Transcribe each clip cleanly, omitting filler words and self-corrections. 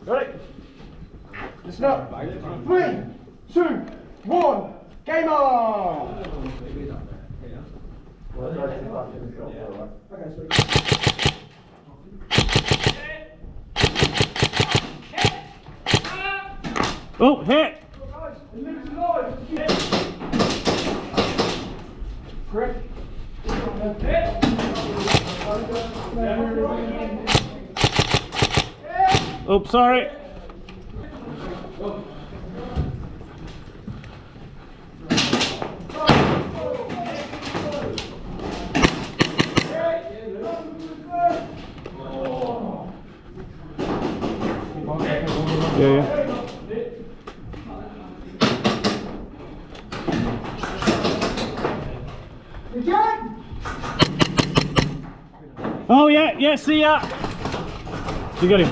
Ready? Listen up. 3, 2, 1. Game on! Oh, hit! Correct. Oh, sorry. Yeah. Oh yeah, see ya. You got him.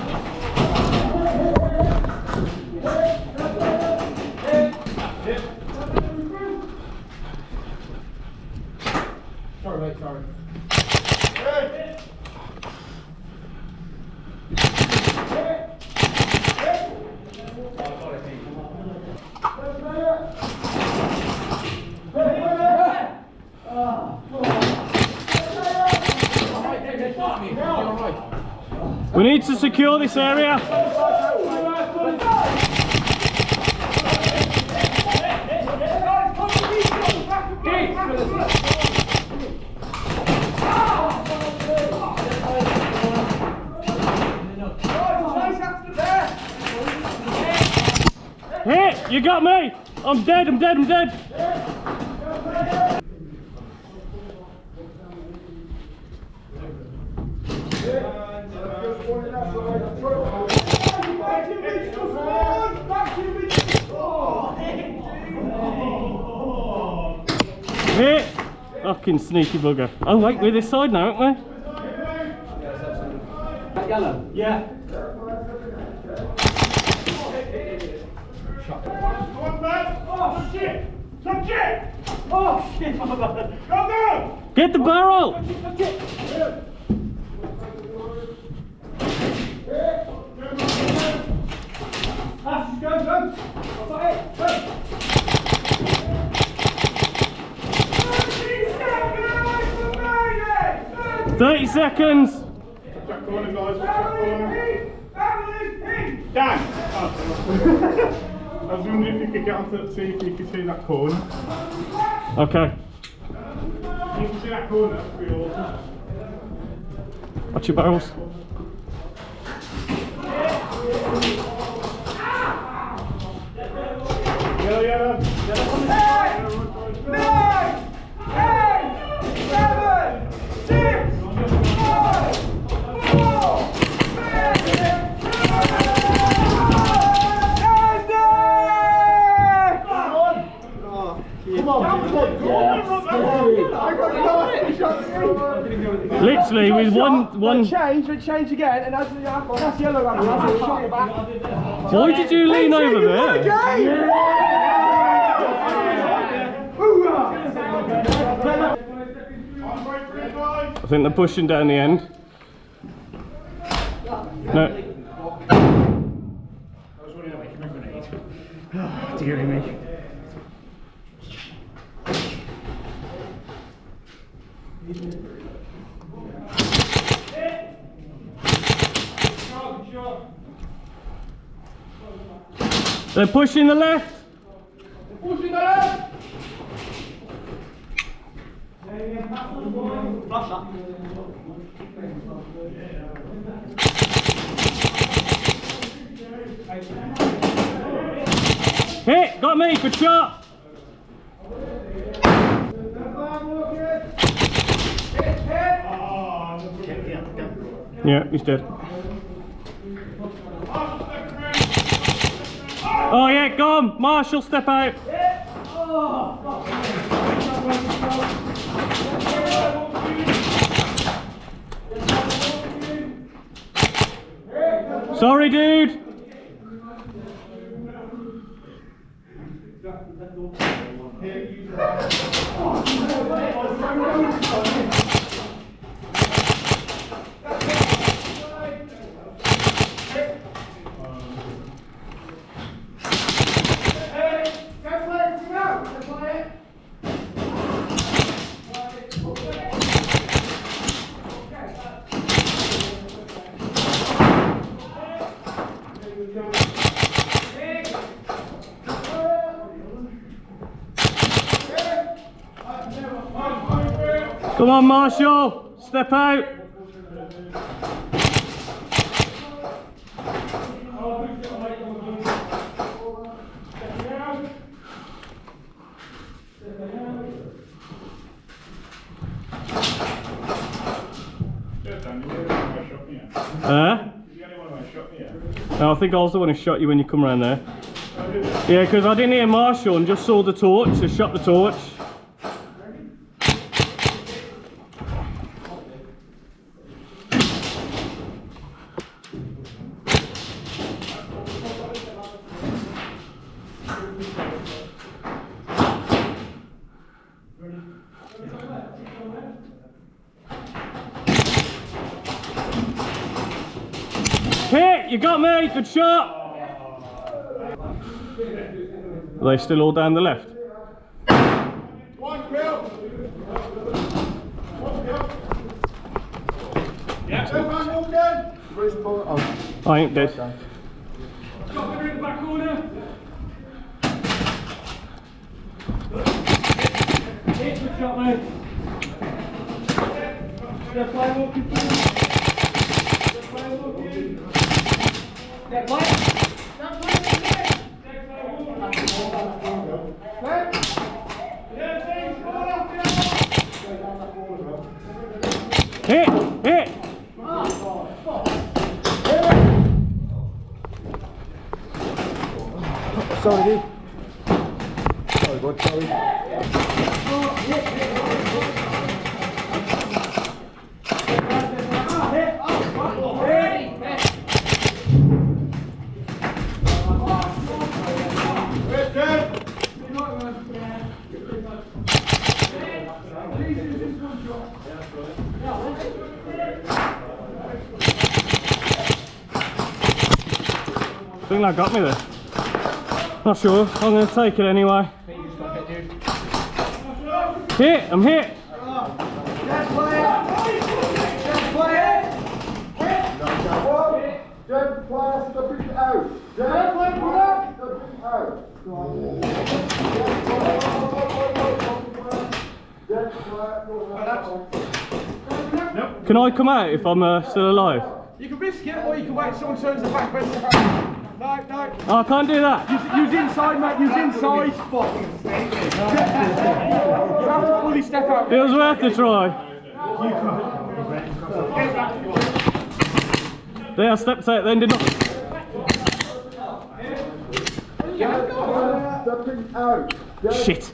Sorry, mate, sorry. We need to secure this area. Hey, you got me! I'm dead, I'm dead, I'm dead! Hey! Fucking sneaky bugger. Oh wait, we're this side now, aren't we? Yellow? Yeah. Oh shit! Touch it! Oh shit! Go down! Get the barrel! Touch it! Go! 30 seconds! Check corner, guys. Dan! I was wondering if you could get onto the see if you could see that corner. Okay. You can see that corner, that'd be awesome. Watch your barrels. Yellow. 10, 9, 8, 7, 6, 5, 4, 3, Literally with one. Change again, and that's yellow running. That's shot your back. Why did you lean over there? I think they're pushing down the end. No. Oh, dearie me. They're pushing the left. Pushing the left. Hit, got me, good shot. Yeah, he's dead. Oh yeah, go on, Marshall, step out. Sorry, dude. Come on, Marshall. Step out. No, I think I was the one who shot you when you come around there. Yeah, because I didn't hear Marshall and just saw the torch, so shot the torch. Hit! You got me! Good shot! Are they still all down the left? I ain't dead. Good shot, mate. Step line walking through. Step line walking. Step line. Step line. Hit! Hit! Sorry, dude. Sorry, bud, sorry. I think that got me there. Not sure. I'm going to take it anyway. Hit! I'm hit! Can I come out if I'm still alive? You can risk it, or you can wait someone turns the back bench. No, no. Oh, I can't do that. Use inside, mate. Use inside. You have to fully step out. It was worth the try. There, I stepped out then, did not. Shit.